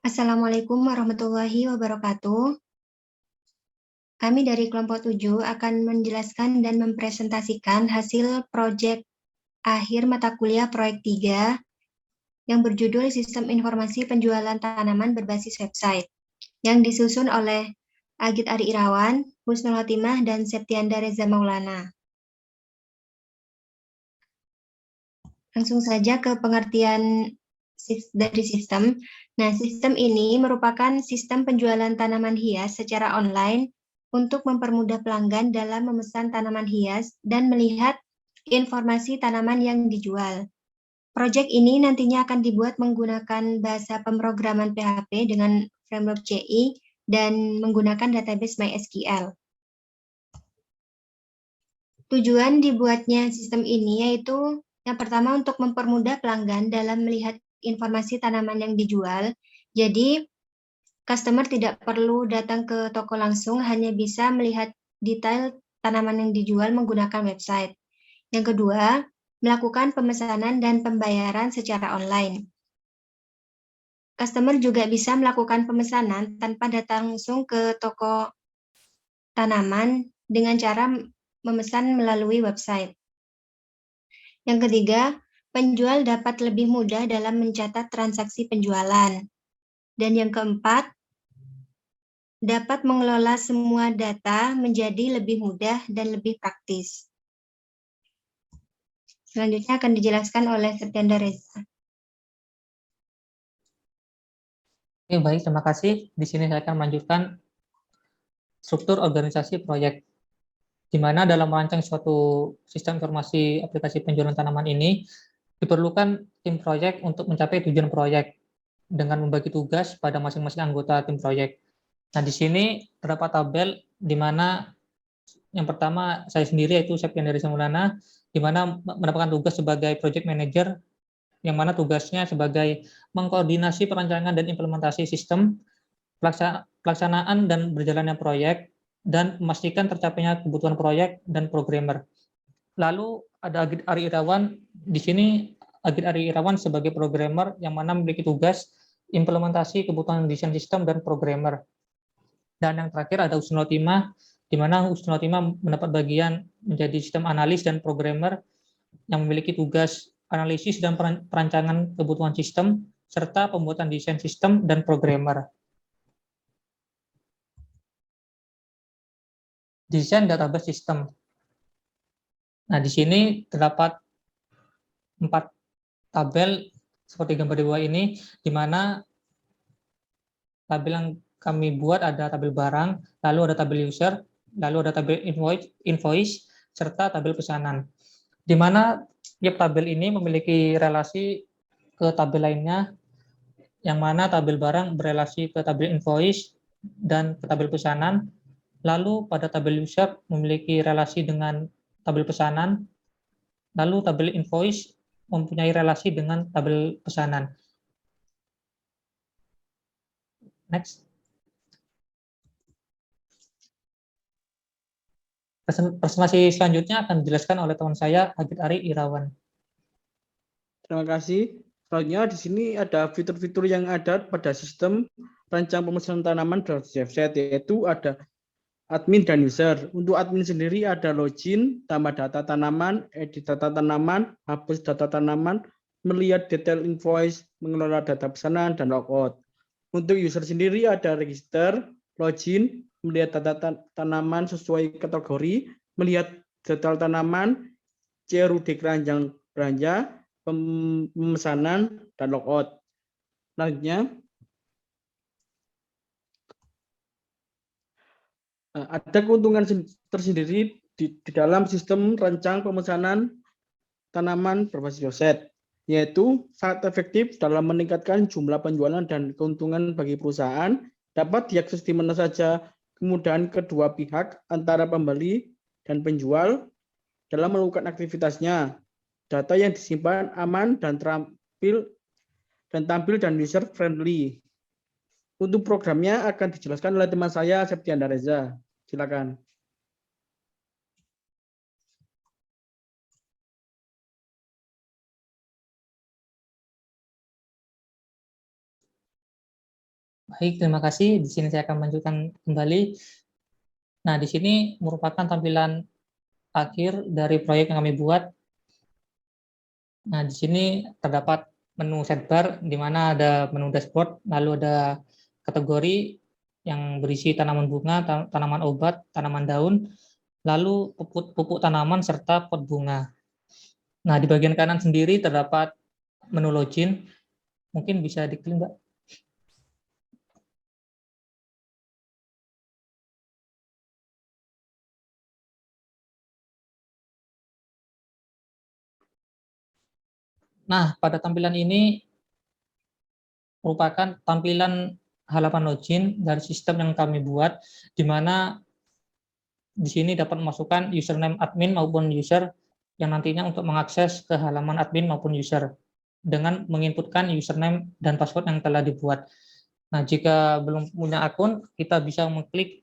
Assalamualaikum warahmatullahi wabarakatuh. Kami dari kelompok 7 akan menjelaskan dan mempresentasikan hasil proyek akhir mata kuliah proyek 3 yang berjudul Sistem Informasi Penjualan Tanaman Berbasis Website yang disusun oleh Agit Ari Irawan, Husnul Khotimah, dan Septianda Reza Maulana. Langsung saja ke pengertian dari sistem. Nah, sistem ini merupakan sistem penjualan tanaman hias secara online untuk mempermudah pelanggan dalam memesan tanaman hias dan melihat informasi tanaman yang dijual. Proyek ini nantinya akan dibuat menggunakan bahasa pemrograman PHP dengan framework CI dan menggunakan database MySQL. Tujuan dibuatnya sistem ini yaitu yang pertama untuk mempermudah pelanggan dalam melihat informasi tanaman yang dijual. Jadi, customer tidak perlu datang ke toko langsung, hanya bisa melihat detail tanaman yang dijual menggunakan website. Yang kedua, melakukan pemesanan dan pembayaran secara online. Customer juga bisa melakukan pemesanan tanpa datang langsung ke toko tanaman dengan cara memesan melalui website. Yang ketiga, penjual dapat lebih mudah dalam mencatat transaksi penjualan. Dan yang keempat, dapat mengelola semua data menjadi lebih mudah dan lebih praktis. Selanjutnya akan dijelaskan oleh Septianda Reza. Oke, baik, terima kasih. Di sini saya akan melanjutkan struktur organisasi proyek, di mana dalam merancang suatu sistem informasi aplikasi penjualan tanaman ini, diperlukan tim proyek untuk mencapai tujuan proyek dengan membagi tugas pada masing-masing anggota tim proyek. Nah, di sini terdapat tabel di mana yang pertama saya sendiri yaitu Septian dari Semulana, di mana mendapatkan tugas sebagai project manager, yang mana tugasnya sebagai mengkoordinasi perancangan dan implementasi sistem, pelaksanaan dan berjalannya proyek, dan memastikan tercapainya kebutuhan proyek dan programmer. Lalu ada Agit Ari Irawan, di sini Agit Ari Irawan sebagai programmer yang mana memiliki tugas implementasi kebutuhan desain sistem dan programmer. Dan yang terakhir ada Husnul Khotimah, di mana Husnul Khotimah mendapat bagian menjadi sistem analis dan programmer yang memiliki tugas analisis dan perancangan kebutuhan sistem, serta pembuatan desain sistem dan programmer. Desain database sistem. Nah, di sini terdapat 4 tabel seperti gambar di bawah ini, di mana tabel yang kami buat ada tabel barang, lalu ada tabel user, lalu ada tabel invoice, serta tabel pesanan. Di mana tiap tabel ini memiliki relasi ke tabel lainnya, yang mana tabel barang berelasi ke tabel invoice dan ke tabel pesanan, lalu pada tabel user memiliki relasi dengan tabel pesanan, lalu tabel invoice mempunyai relasi dengan tabel pesanan. Next. Presentasi selanjutnya akan dijelaskan oleh teman saya, Agit Ari Irawan. Terima kasih. Selanjutnya di sini ada fitur-fitur yang ada pada sistem rancang pemesanan tanaman berbasis website, yaitu ada admin dan user. Untuk admin sendiri ada login, tambah data tanaman, edit data tanaman, hapus data tanaman, melihat detail invoice, mengelola data pesanan, dan logout. Untuk user sendiri ada register, login, melihat data tanaman sesuai kategori, melihat detail tanaman, CRUD keranjang belanja, pemesanan, dan logout. Selanjutnya, ada keuntungan tersendiri di dalam sistem rancang pemesanan tanaman berbasis website, yaitu sangat efektif dalam meningkatkan jumlah penjualan dan keuntungan bagi perusahaan, dapat diakses di mana saja, kemudahan kedua pihak antara pembeli dan penjual dalam melakukan aktivitasnya, data yang disimpan aman dan tampil dan user friendly. Untuk programnya akan dijelaskan oleh teman saya Septianda Reza. Silakan. Baik, terima kasih. Di sini saya akan melanjutkan kembali. Nah, di sini merupakan tampilan akhir dari proyek yang kami buat. Nah, di sini terdapat menu sidebar, di mana ada menu dashboard, lalu ada kategori yang berisi tanaman bunga, tanaman obat, tanaman daun, lalu pupuk tanaman, serta pot bunga. Nah, di bagian kanan sendiri terdapat menu login. Mungkin bisa diklik, Mbak. Nah, pada tampilan ini merupakan tampilan halaman login dari sistem yang kami buat, di mana di sini dapat memasukkan username admin maupun user yang nantinya untuk mengakses ke halaman admin maupun user dengan menginputkan username dan password yang telah dibuat. Nah, jika belum punya akun, kita bisa mengklik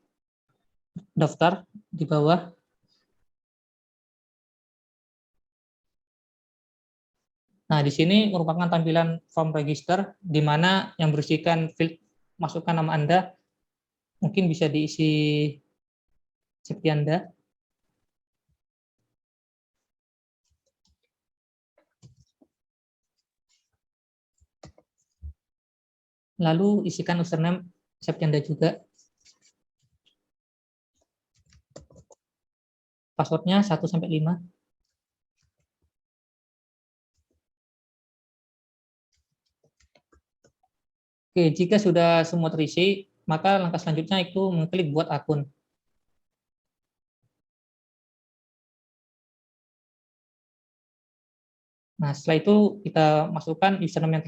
daftar di bawah. Nah, di sini merupakan tampilan form register, di mana yang berisikan field masukkan nama Anda, mungkin bisa diisi seperti Anda. Lalu isikan username seperti Anda juga. Passwordnya 1-5. Oke, jika sudah semua terisi, maka langkah selanjutnya itu mengklik buat akun. Nah, setelah itu kita masukkan username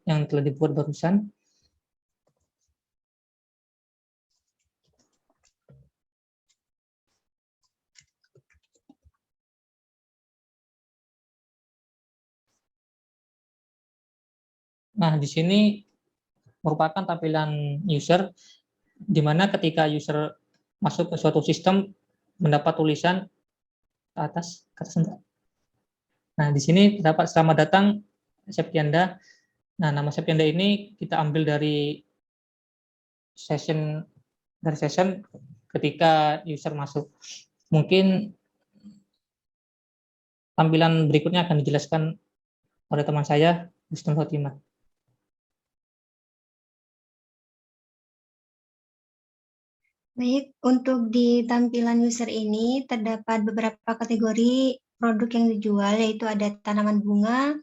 yang telah dibuat barusan. Nah, di sini merupakan tampilan user, di mana ketika user masuk ke suatu sistem mendapat tulisan ke atas enggak. Nah, di sini terdapat selamat datang Septianda. Nah, nama Septianda ini kita ambil dari session ketika user masuk. Mungkin tampilan berikutnya akan dijelaskan oleh teman saya, Wisnu Fatimah. Baik, untuk di tampilan user ini terdapat beberapa kategori produk yang dijual, yaitu ada tanaman bunga,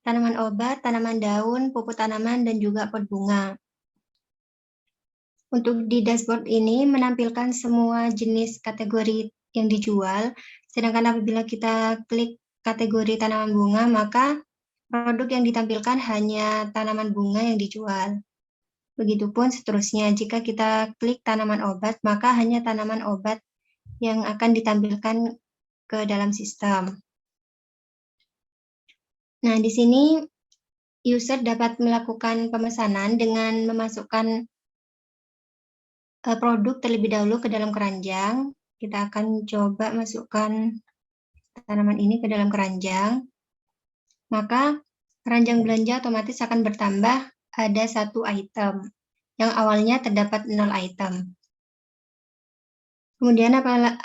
tanaman obat, tanaman daun, pupuk tanaman, dan juga pot bunga. Untuk di dashboard ini menampilkan semua jenis kategori yang dijual, sedangkan apabila kita klik kategori tanaman bunga, maka produk yang ditampilkan hanya tanaman bunga yang dijual. Begitupun seterusnya, jika kita klik tanaman obat, maka hanya tanaman obat yang akan ditampilkan ke dalam sistem. Nah, di sini user dapat melakukan pemesanan dengan memasukkan produk terlebih dahulu ke dalam keranjang. Kita akan coba masukkan tanaman ini ke dalam keranjang. Maka keranjang belanja otomatis akan bertambah ada 1 item, yang awalnya terdapat 0 item. Kemudian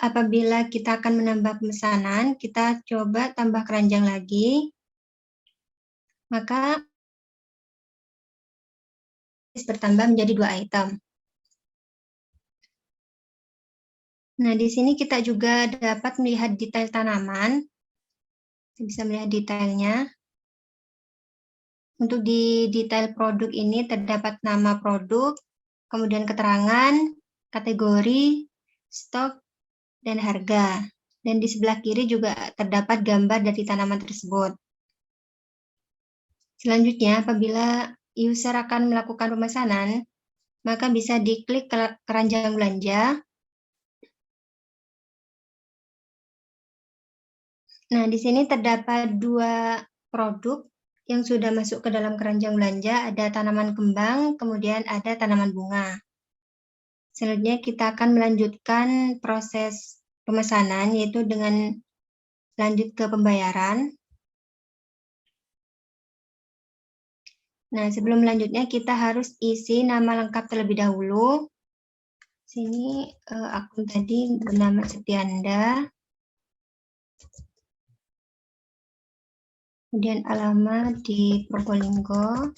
apabila kita akan menambah pemesanan, kita coba tambah keranjang lagi, maka bertambah menjadi 2 item. Nah, di sini kita juga dapat melihat detail tanaman. Kita bisa melihat detailnya. Untuk di detail produk ini terdapat nama produk, kemudian keterangan, kategori, stok, dan harga. Dan di sebelah kiri juga terdapat gambar dari tanaman tersebut. Selanjutnya, apabila user akan melakukan pemesanan, maka bisa diklik keranjang belanja. Nah, di sini terdapat 2 produk yang sudah masuk ke dalam keranjang belanja, ada tanaman kembang, kemudian ada tanaman bunga. Selanjutnya kita akan melanjutkan proses pemesanan, yaitu dengan lanjut ke pembayaran. Nah, sebelum lanjutnya kita harus isi nama lengkap terlebih dahulu. Sini akun tadi bernama Setianda. Kemudian alamat di Probolinggo.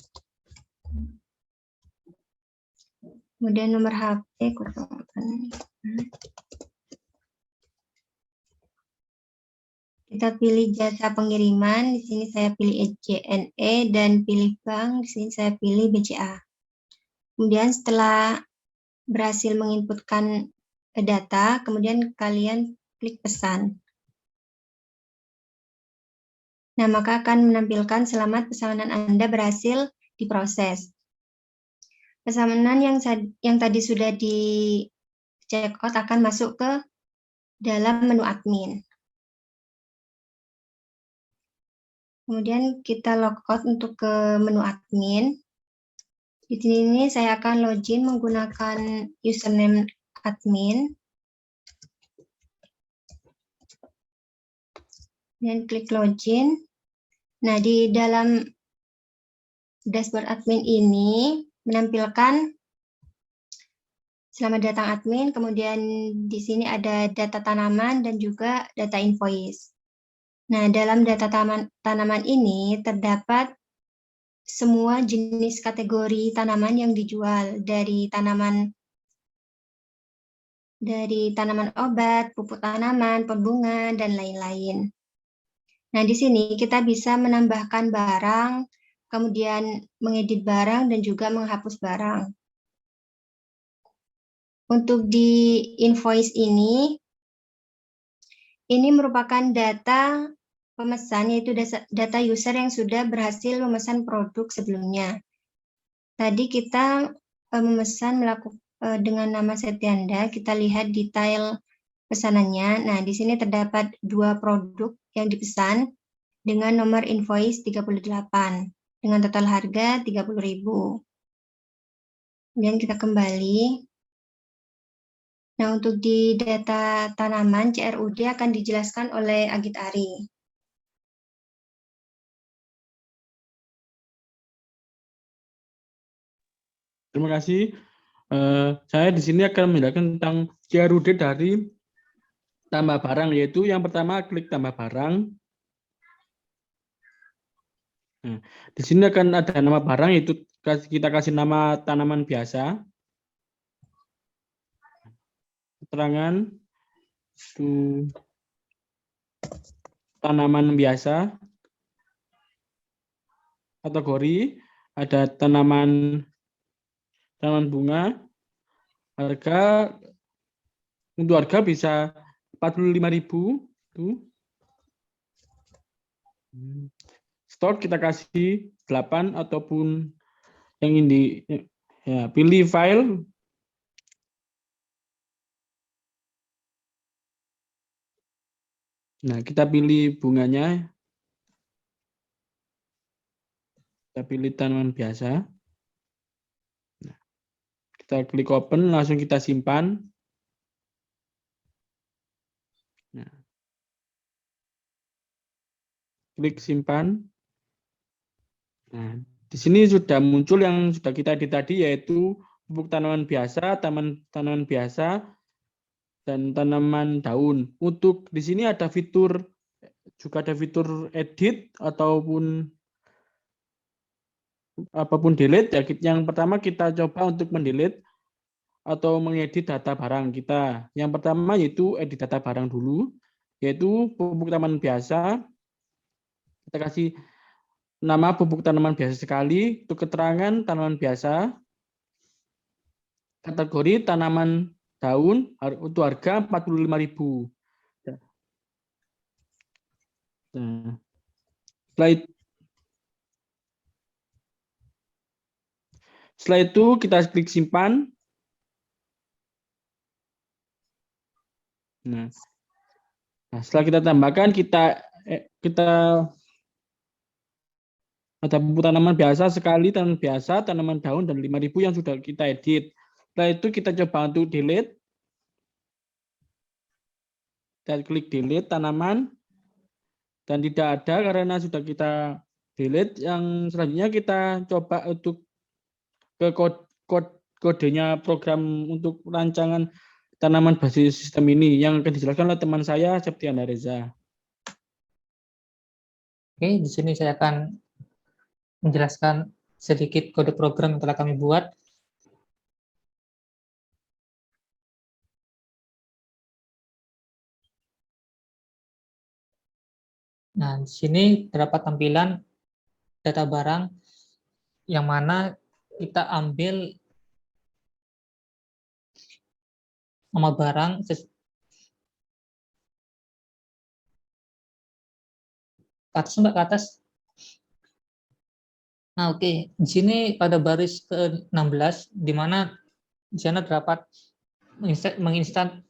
Kemudian nomor HP 08. Kita pilih jasa pengiriman, di sini saya pilih JNE dan pilih bank, di sini saya pilih BCA. Kemudian setelah berhasil menginputkan data, kemudian kalian klik pesan. Nah, maka akan menampilkan selamat pesanan Anda berhasil diproses. Pesanan yang tadi sudah di check out akan masuk ke dalam menu admin. Kemudian kita logout untuk ke menu admin. Di sini saya akan login menggunakan username admin. Dan klik login. Nah, di dalam dashboard admin ini menampilkan selamat datang admin, kemudian di sini ada data tanaman dan juga data invoice. Nah, dalam data tanaman ini terdapat semua jenis kategori tanaman yang dijual dari tanaman obat, pupuk tanaman, pembunga, dan lain-lain. Nah, di sini kita bisa menambahkan barang, kemudian mengedit barang, dan juga menghapus barang. Untuk di invoice ini merupakan data pemesan, yaitu data user yang sudah berhasil memesan produk sebelumnya. Tadi kita memesan dengan nama Setianda, kita lihat detail pesanannya. Nah, di sini terdapat 2 produk yang dipesan dengan nomor invoice 38, dengan total harga 30.000. Kemudian kita kembali. Nah, untuk di data tanaman, CRUD akan dijelaskan oleh Agit Ari. Terima kasih. Saya di sini akan menjelaskan tentang CRUD dari tambah barang, yaitu yang pertama klik tambah barang. Nah, di sini akan ada nama barang, yaitu kita kasih nama tanaman biasa. Keterangan tanaman biasa. Kategori ada tanaman bunga. Harga untuk harga bisa 45.000 tuh. Stok kita kasih 8 ataupun yang ini ya, pilih file. Nah, kita pilih bunganya. Kita pilih tanaman biasa. Nah, kita klik open, langsung kita simpan. Nah, klik simpan. Nah, di sini sudah muncul yang sudah kita edit tadi, yaitu pupuk tanaman biasa, tanaman biasa, dan tanaman daun. Untuk di sini ada fitur, juga ada fitur edit ataupun apapun delete. Yang pertama kita coba untuk mendelete atau mengedit data barang kita. Yang pertama yaitu edit data barang dulu, yaitu pupuk tanaman biasa. Kita kasih nama pupuk tanaman biasa sekali, untuk keterangan tanaman biasa. Kategori tanaman daun, untuk harga 45.000. Nah, setelah itu kita klik simpan. Nah, setelah kita tambahkan, kita ada pupuk tanaman biasa sekali, tanaman biasa, tanaman daun, dan 5.000 yang sudah kita edit. Setelah itu kita coba untuk delete. Kita klik delete tanaman, dan tidak ada karena sudah kita delete. Yang selanjutnya kita coba untuk ke kodenya program untuk rancangan tanaman basis sistem ini yang akan dijelaskan oleh teman saya Septiana Reza. Oke, di sini saya akan menjelaskan sedikit kode program yang telah kami buat. Nah, di sini terdapat tampilan data barang yang mana kita ambil nama barang ke atas, Mbak, ke atas. Nah, oke. Di sini pada baris ke-16 di mana di sana terdapat menginstal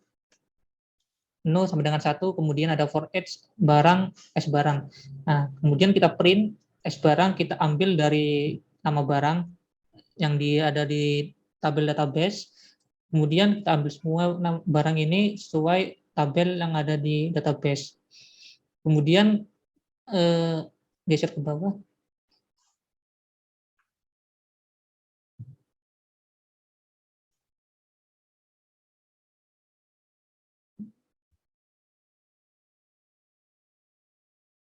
0 sampai dengan 1, kemudian ada for each barang S barang. Nah, kemudian kita print S barang, kita ambil dari nama barang yang ada di tabel database, kemudian kita ambil semua barang ini sesuai tabel yang ada di database. Kemudian geser ke bawah.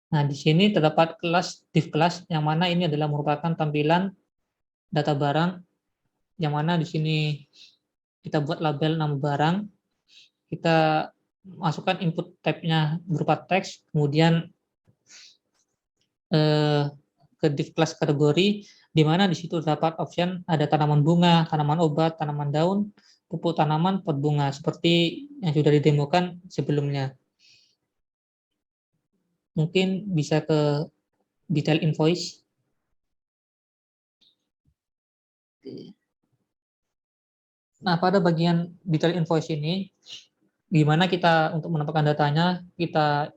Nah, di sini terdapat kelas div class yang mana ini adalah merupakan tampilan data barang yang mana di sini kita buat label nama barang, kita masukkan input type-nya berupa teks, kemudian ke div class kategori, di mana di situ terdapat option ada tanaman bunga, tanaman obat, tanaman daun, pupuk tanaman, pot bunga, seperti yang sudah didemokan sebelumnya. Mungkin bisa ke detail invoice. Nah, pada bagian detail invoice ini, gimana kita untuk menambahkan datanya, kita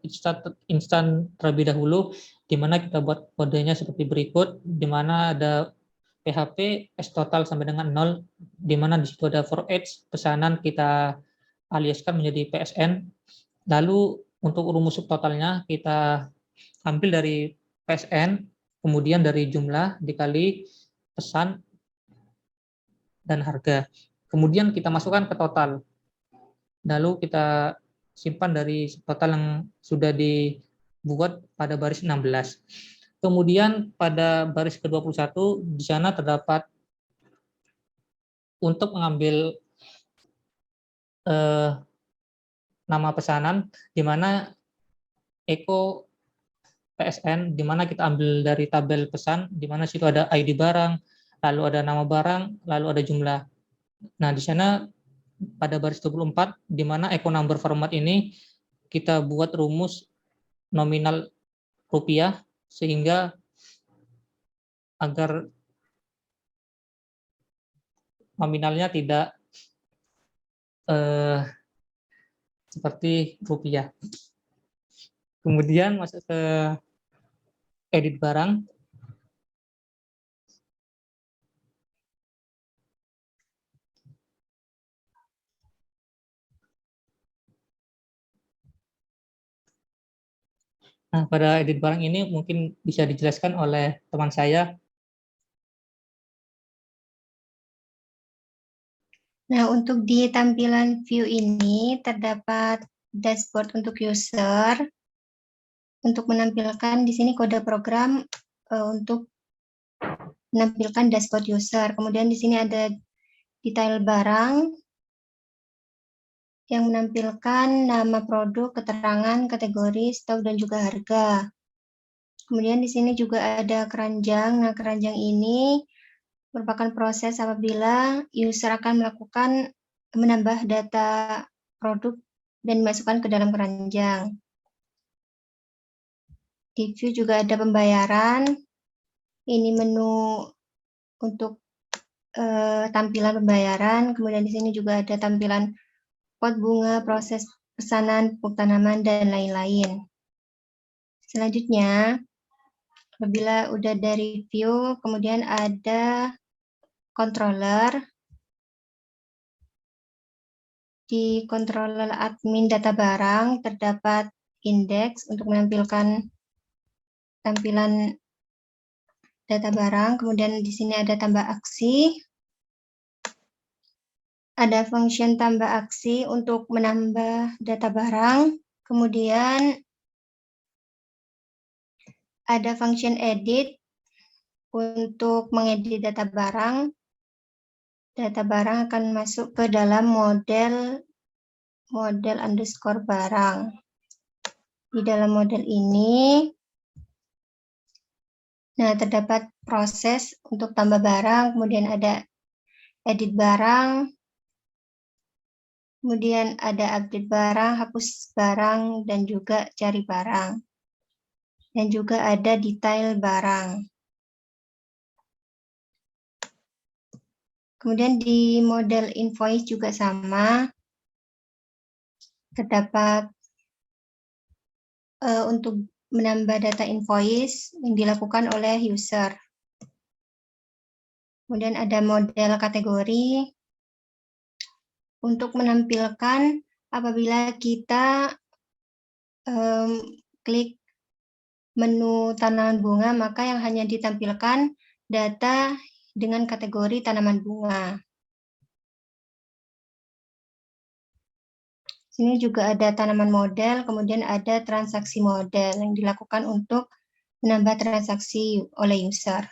instan terlebih dahulu, di mana kita buat kodenya seperti berikut, di mana ada PHP S total sampai dengan 0, di mana di situ ada for each pesanan kita aliaskan menjadi PSN. Lalu untuk rumus subtotalnya kita ambil dari PSN, kemudian dari jumlah dikali pesan dan harga. Kemudian kita masukkan ke total. Lalu kita simpan dari total yang sudah dibuat pada baris 16. Kemudian pada baris ke-21 di sana terdapat untuk mengambil nama pesanan, di mana Eko PSN, di mana kita ambil dari tabel pesan, di mana situ ada ID barang, lalu ada nama barang, lalu ada jumlah. Nah, di sana pada baris 24, di mana Eko number format ini kita buat rumus nominal rupiah, sehingga agar nominalnya tidak seperti rupiah. Kemudian masuk ke edit barang. Nah, pada edit barang ini mungkin bisa dijelaskan oleh teman saya. Nah, untuk di tampilan view ini terdapat dashboard untuk user. Untuk menampilkan di sini kode program untuk menampilkan dashboard user. Kemudian di sini ada detail barang yang menampilkan nama produk, keterangan, kategori, stok, dan juga harga. Kemudian di sini juga ada keranjang. Nah, keranjang ini merupakan proses apabila user akan melakukan menambah data produk dan dimasukkan ke dalam keranjang. Di view juga ada pembayaran. Ini menu untuk tampilan pembayaran. Kemudian di sini juga ada tampilan pot bunga, proses pesanan, pupuk tanaman, dan lain-lain. Selanjutnya, apabila udah dari view, kemudian ada controller. Di controller admin data barang terdapat indeks untuk menampilkan tampilan data barang, kemudian di sini ada tambah aksi. Ada function tambah aksi untuk menambah data barang, kemudian ada function edit untuk mengedit data barang. Data barang akan masuk ke dalam model underscore barang. Di dalam model ini, nah terdapat proses untuk tambah barang, kemudian ada edit barang, kemudian ada update barang, hapus barang, dan juga cari barang. Dan juga ada detail barang. Kemudian di model invoice juga sama, terdapat untuk menambah data invoice yang dilakukan oleh user. Kemudian ada model kategori untuk menampilkan apabila kita klik menu tanaman bunga, maka yang hanya ditampilkan data dengan kategori tanaman bunga. Sini juga ada tanaman model, kemudian ada transaksi model yang dilakukan untuk menambah transaksi oleh user.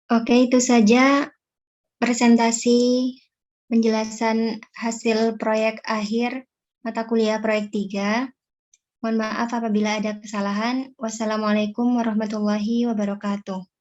Oke, itu saja presentasi penjelasan hasil proyek akhir mata kuliah proyek 3. Mohon maaf apabila ada kesalahan. Wassalamualaikum warahmatullahi wabarakatuh.